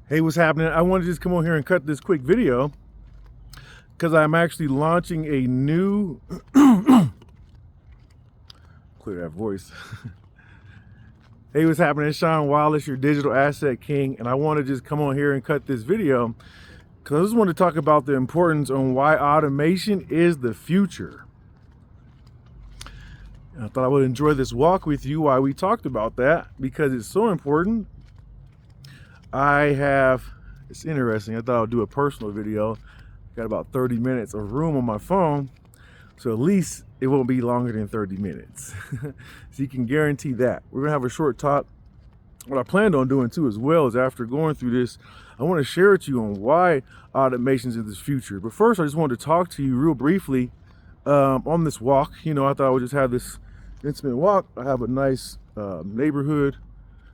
Hey, what's happening? I wanted to just come on here and cut this quick video because I'm actually launching a new clear that voice. Hey, what's happening? It's Shawn, Wallace, your digital asset king, and I want to just come on here and cut this video because I just want to talk about the importance on why automation is the future. And I thought I would enjoy this walk with you while we talked about that because it's so important. It's interesting. I thought I'd do a personal video. Got about 30 minutes of room on my phone, so at least it won't be longer than 30 minutes. So you can guarantee that. We're gonna have a short talk. What I planned on doing too as well is after going through this, I want to share with you on why automations is the future. But first, I just wanted to talk to you real briefly on this walk. You know, I thought I would just have this intimate walk. I have a nice neighborhood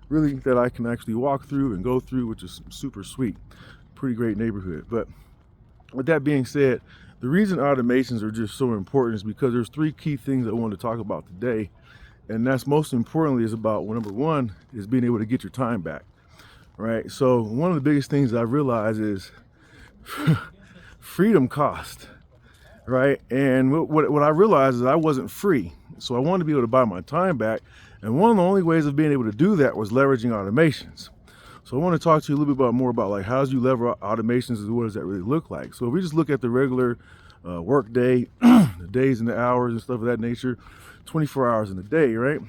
really that I can actually walk through and go through, which is super sweet. Pretty great neighborhood. But with that being said, the reason automations are just so important is because there's three key things I want to talk about today. And that's most importantly is about, well, number one is being able to get your time back, right? So one of the biggest things I realize is freedom cost, right? And what I realized is I wasn't free. So I wanted to be able to buy my time back. And one of the only ways of being able to do that was leveraging automations. So I want to talk to you a little bit more about like how do you lever automations and what does that really look like? So if we just look at the regular work day, the days and the hours and stuff of that nature, 24 hours in a day, right?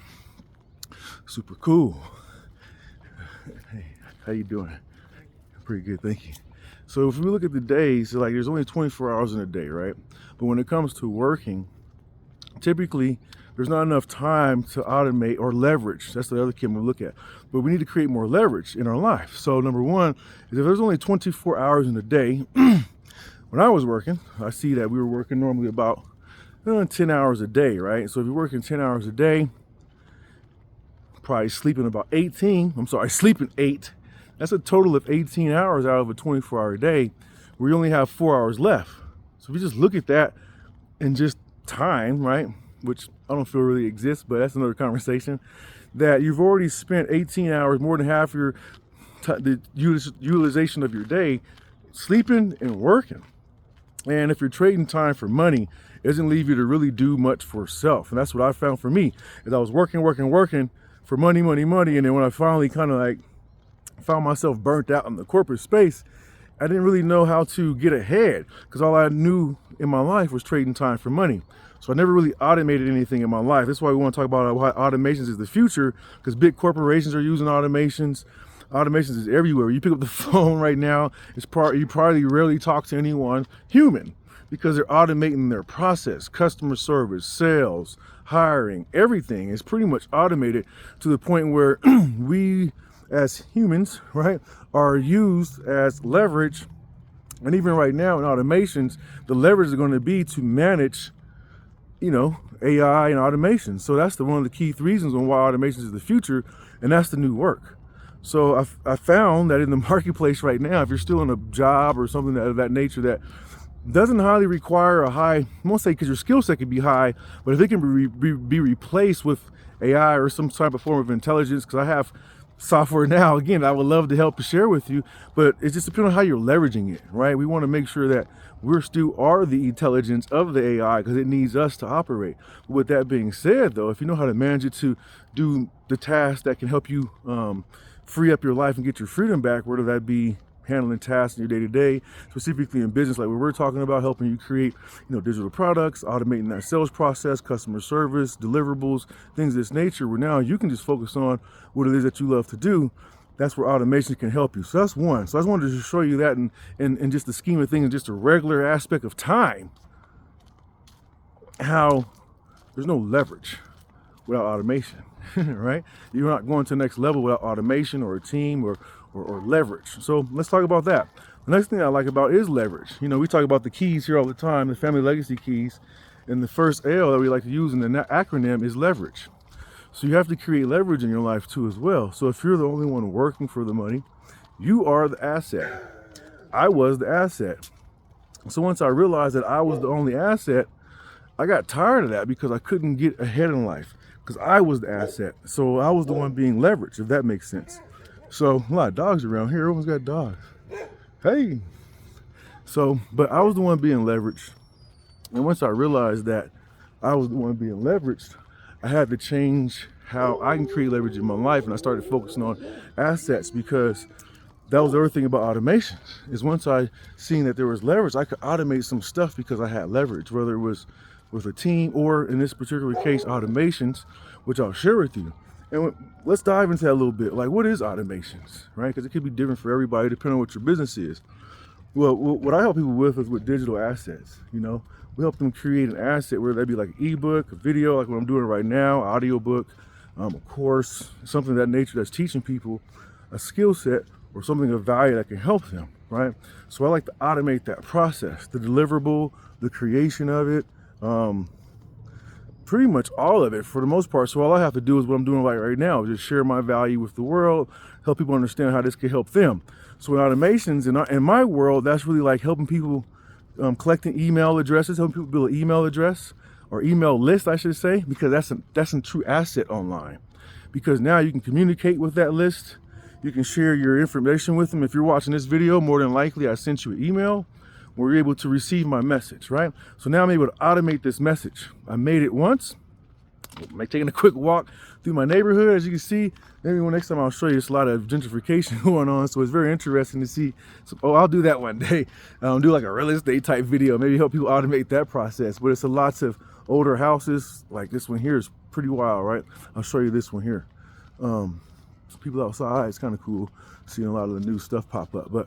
Super cool. Hey, how you doing? Pretty good, thank you. So if we look at the days, so like there's only 24 hours in a day, right? But when it comes to working, typically there's not enough time to automate or leverage. That's the other key we look at. But we need to create more leverage in our life. So number one is if there's only 24 hours in a day, when I was working, I see that we were working normally about 10 hours a day, right? So if you're working 10 hours a day, probably sleeping about sleeping 8. That's a total of 18 hours out of a 24-hour day where you only have 4 hours left. So if you just look at that in just time, right? Which I don't feel really exists, but that's another conversation, that you've already spent 18 hours, more than half your the utilization of your day, sleeping and working. And if you're trading time for money, it doesn't leave you to really do much for self. And that's what I found for me, is I was working for money. And then when I finally kind of like found myself burnt out in the corporate space, I didn't really know how to get ahead because all I knew in my life was trading time for money. So I never really automated anything in my life. That's why we want to talk about why automations is the future, because big corporations are using automations. Automations is everywhere. You pick up the phone right now, you probably rarely talk to anyone human because they're automating their process, customer service, sales, hiring, everything is pretty much automated to the point where we as humans, right, are used as leverage. And even right now in automations, the leverage is going to be to manage, you know, AI and automation. So that's one of the key reasons on why automations is the future, and that's the new work. So I found that in the marketplace right now, if you're still in a job or something of that nature that doesn't highly require a high, I won't say because your skill set can be high, but if it can be replaced with AI or some type of form of intelligence, because I have software now, again, I would love to help to share with you, but it just depends on how you're leveraging it, right? We want to make sure that we're still are the intelligence of the AI because it needs us to operate. But with that being said, though, if you know how to manage it to do the tasks that can help you free up your life and get your freedom back, whether that be handling tasks in your day-to-day, specifically in business like what we're talking about, helping you create, you know, digital products, automating that sales process, customer service, deliverables, things of this nature, where now you can just focus on what it is that you love to do. That's where automation can help you. So that's one. So I just wanted to show you that in just the scheme of things, just a regular aspect of time, how there's no leverage without automation, right? You're not going to the next level without automation or a team or leverage. So let's talk about that. The next thing I like about is leverage. You know, we talk about the keys here all the time, the family legacy keys, and the first L that we like to use in the acronym is leverage. So you have to create leverage in your life too as well. So if you're the only one working for the money, you are the asset. I was the asset. So once I realized that I was the only asset, I got tired of that because I couldn't get ahead in life because I was the asset. So I was the one being leveraged, if that makes sense. So a lot of dogs around here. Everyone's got dogs. Hey. So, but I was the one being leveraged. And once I realized that I was the one being leveraged, I had to change how I can create leverage in my life. And I started focusing on assets, because that was the other thing about automations, is once I seen that there was leverage, I could automate some stuff because I had leverage, whether it was with a team or, in this particular case, automations, which I'll share with you. And let's dive into that a little bit. Like, what is automations, right? Because it could be different for everybody depending on what your business is. Well, what I help people with is with digital assets. You know, we help them create an asset, whether that be like an ebook, a video, like what I'm doing right now, audiobook, a course, something of that nature that's teaching people a skill set or something of value that can help them, right? So I like to automate that process, the deliverable, the creation of it, pretty much all of it for the most part. So all I have to do is what I'm doing right now, just share my value with the world, help people understand how this can help them. So in automations, in my world, that's really like helping people, collecting email addresses, helping people build an email address or email list, I should say, because that's a true asset online. Because now you can communicate with that list. You can share your information with them. If you're watching this video, more than likely I sent you an email where you're able to receive my message, right? So now I'm able to automate this message. I made it once. I'm taking a quick walk through my neighborhood. As you can see, maybe next time I'll show you, there's a lot of gentrification going on. So it's very interesting to see. So, I'll do that one day. Do like a real estate type video, maybe help people automate that process. But it's lots of older houses. Like this one here is pretty wild, right? I'll show you this one here. People outside, it's kind of cool seeing a lot of the new stuff pop up. But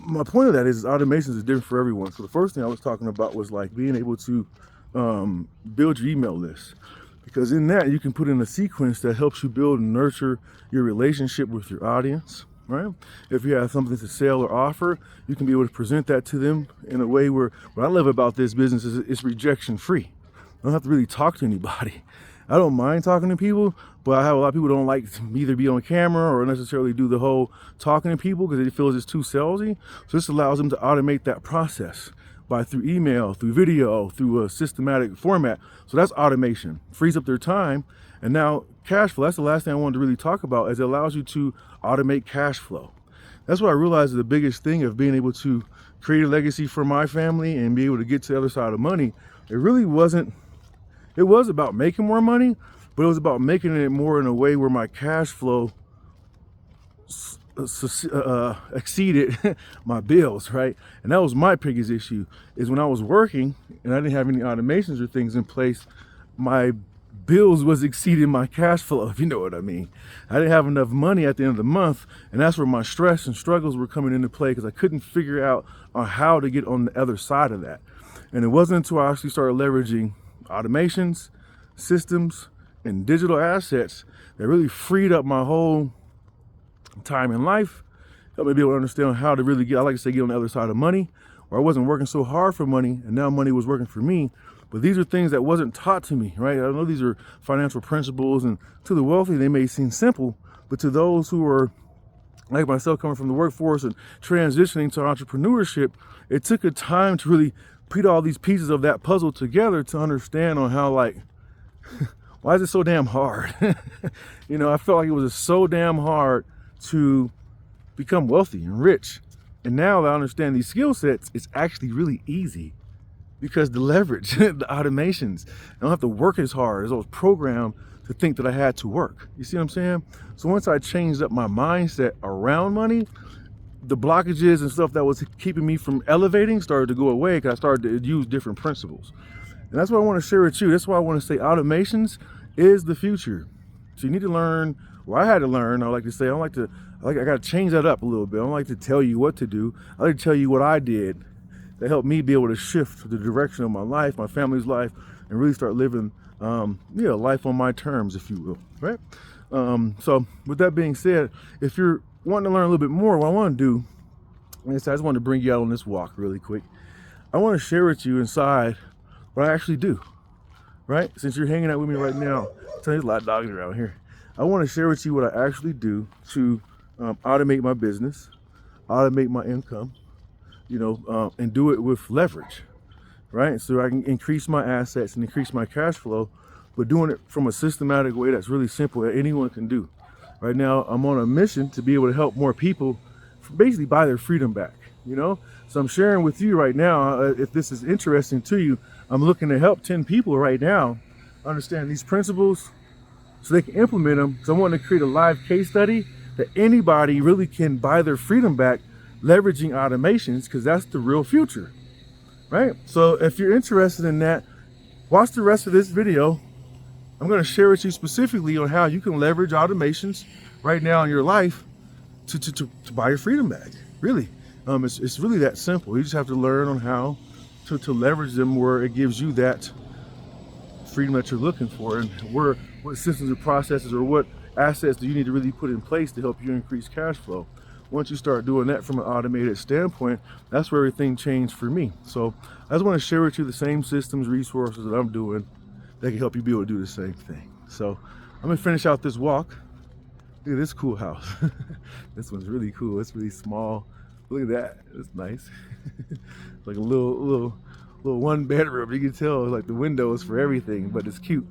my point of that is automations is different for everyone. So the first thing I was talking about was like being able to build your email list, because in that you can put in a sequence that helps you build and nurture your relationship with your audience, right? If you have something to sell or offer, you can be able to present that to them in a way where what I love about this business is it's rejection free. I don't have to really talk to anybody. I don't mind talking to people, but I have a lot of people who don't like to either be on camera or necessarily do the whole talking to people because it feels it's too salesy. So this allows them to automate that process through email, through video, through a systematic format. So that's automation, frees up their time. And now cash flow, that's the last thing I wanted to really talk about, is it allows you to automate cash flow. That's what I realized is the biggest thing of being able to create a legacy for my family and be able to get to the other side of money. It really wasn't, it was about making more money, but it was about making it more in a way where my cash flow exceeded my bills, right? And that was my biggest issue, is when I was working and I didn't have any automations or things in place, my bills was exceeding my cash flow, if you know what I mean. I didn't have enough money at the end of the month, and that's where my stress and struggles were coming into play, because I couldn't figure out on how to get on the other side of that. And it wasn't until I actually started leveraging automations, systems, and digital assets that really freed up my whole time in life, helped me be able to understand how to really get, I like to say, get on the other side of money, where I wasn't working so hard for money and now money was working for me. But these are things that wasn't taught to me, right? I know these are financial principles, and to the wealthy they may seem simple, but to those who are like myself, coming from the workforce and transitioning to entrepreneurship, it took a time to really put all these pieces of that puzzle together to understand on how, like, why is it so damn hard? You know, I felt like it was so damn hard to become wealthy and rich. And now that I understand these skill sets, it's actually really easy, because the leverage, the automations, I don't have to work as hard as I was programmed to think that I had to work. You see what I'm saying? So once I changed up my mindset around money, the blockages and stuff that was keeping me from elevating started to go away, because I started to use different principles. And that's what I want to share with you. That's why I want to say automations is the future. So you need to learn, well, I had to learn, I like to say, I got to change that up a little bit. I don't like to tell you what to do. I like to tell you what I did that helped me be able to shift the direction of my life, my family's life, and really start living, life on my terms, if you will, right? So with that being said, if you're wanting to learn a little bit more, what I want to do is I just want to bring you out on this walk really quick. I want to share with you inside what I actually do, right? Since you're hanging out with me right now, there's a lot of dogs around here. I want to share with you what I actually do to automate my business, automate my income, and do it with leverage, right? So I can increase my assets and increase my cash flow, but doing it from a systematic way that's really simple that anyone can do. Right now, I'm on a mission to be able to help more people basically buy their freedom back, you know? So I'm sharing with you right now, if this is interesting to you, I'm looking to help 10 people right now understand these principles so they can implement them. So I want to create a live case study that anybody really can buy their freedom back leveraging automations, because that's the real future, right? So if you're interested in that, watch the rest of this video. I'm going to share with you specifically on how you can leverage automations right now in your life to buy your freedom back. Really, it's really that simple. You just have to learn on how to leverage them where it gives you that freedom that you're looking for, and what systems or processes or what assets do you need to really put in place to help you increase cash flow. Once you start doing that from an automated standpoint, that's where everything changed for me. So I just want to share with you the same systems, resources that I'm doing that can help you be able to do the same thing. So I'm gonna finish out this walk. Look at this cool house. This one's really cool. It's really small. Look at that. It's nice. It's like a little one bedroom. You can tell like the windows for everything, but it's cute.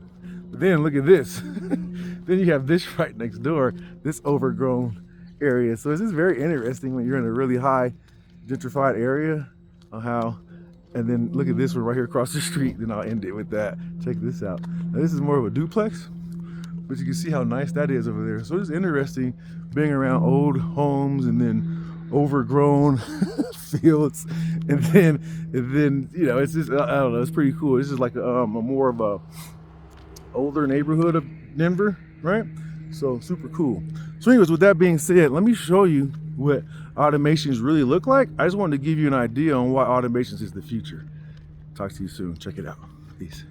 But then look at this. Then you have this right next door, this overgrown area. So it's just very interesting when you're in a really high gentrified area on how, and then look at this one right here across the street. Then I'll end it with that. Check this out. Now this is more of a duplex, but you can see how nice that is over there. So it's interesting being around old homes and then overgrown fields, and then you know, it's just, I don't know, it's pretty cool. This is like a more of a older neighborhood of Denver, right? So super cool. So anyways, with that being said, let me show you what automations really look like. I just wanted to give you an idea on why automations is the future. Talk to you soon. Check it out. Peace.